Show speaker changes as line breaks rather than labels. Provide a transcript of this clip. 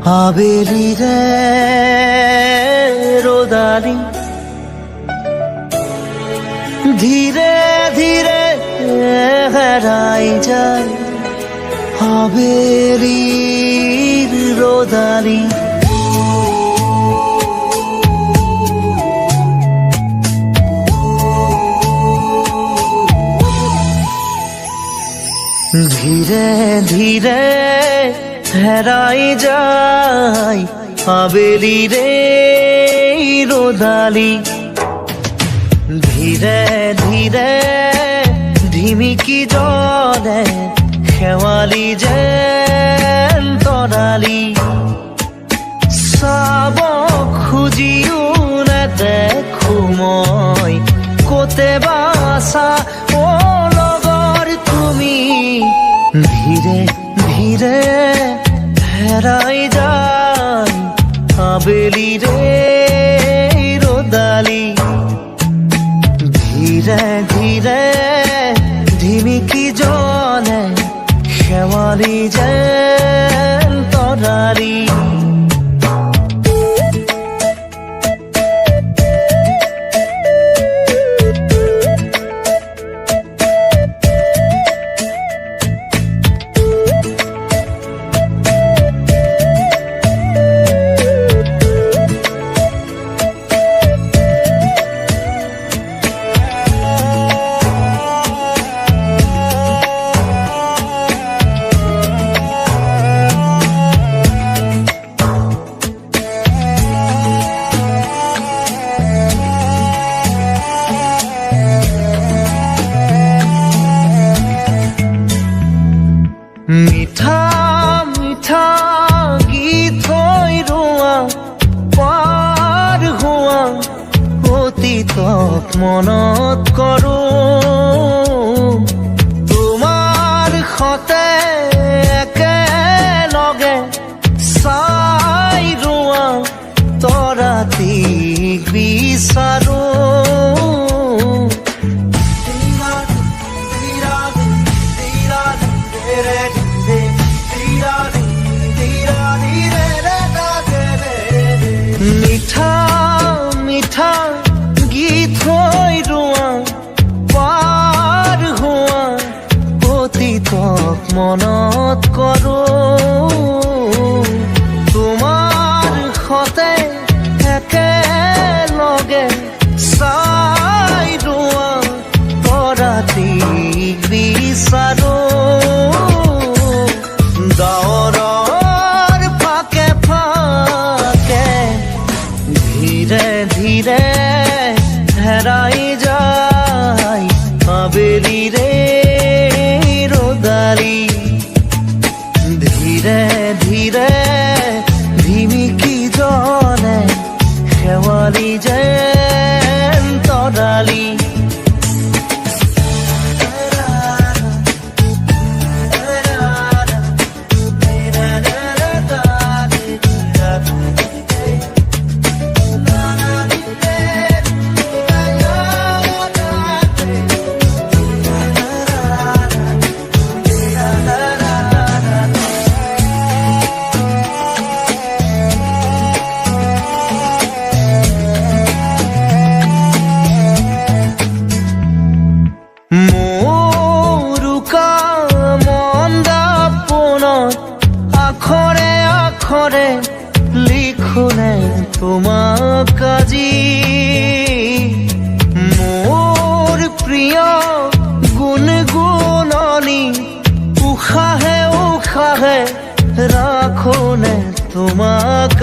আবেলিৰে ৰ'দালি ধীৰে ধীৰে হেৰাই যায় আবেলিৰ ৰ'দালি ধীৰে ধীৰে হেৰাই যায় আবেলিৰে ৰ'দালি ধীৰে ধীৰে ধিমিকি জ্বলে শেৱালি যেন তৰালি চাব খুজিও নেদেখো মই ক'তে বা আছা অ লগৰ তুমি ধীৰে ধীৰে হেৰাই যায় আবেলিৰে ৰ'দালি ধীৰে ধীৰে ধিমিকি জ্বলে শেৱালি যেন তৰালি মিঠা মিঠা গীত হৈ ৰোৱা পাৰ হোৱা অতীতক মনত কৰোঁ তোমাৰ সতে একেলগে চাই ৰোৱা তৰাটিক বিচাৰোঁ মিঠা মিঠা গীত হৈ ৰোৱা পাৰ হোৱা অতীতক মনত কৰোঁ তোমাৰ সতে একেলগে চাই ৰোৱা তৰাটিক বিচাৰোঁ ডাৱৰৰ ফাকে ফাকে ধীৰে ধীৰে হেৰাই যায় আবেলিৰে ৰ'দালি ধীৰে ধীৰে ধিমিকি জ্বলে শেৱালি যেন তৰালি আখৰে আখৰে লিখোনে তোমাক আজি মোৰ প্ৰিয় গুণগুণনি উশাহে উশাহে ৰাখোনে তোমাক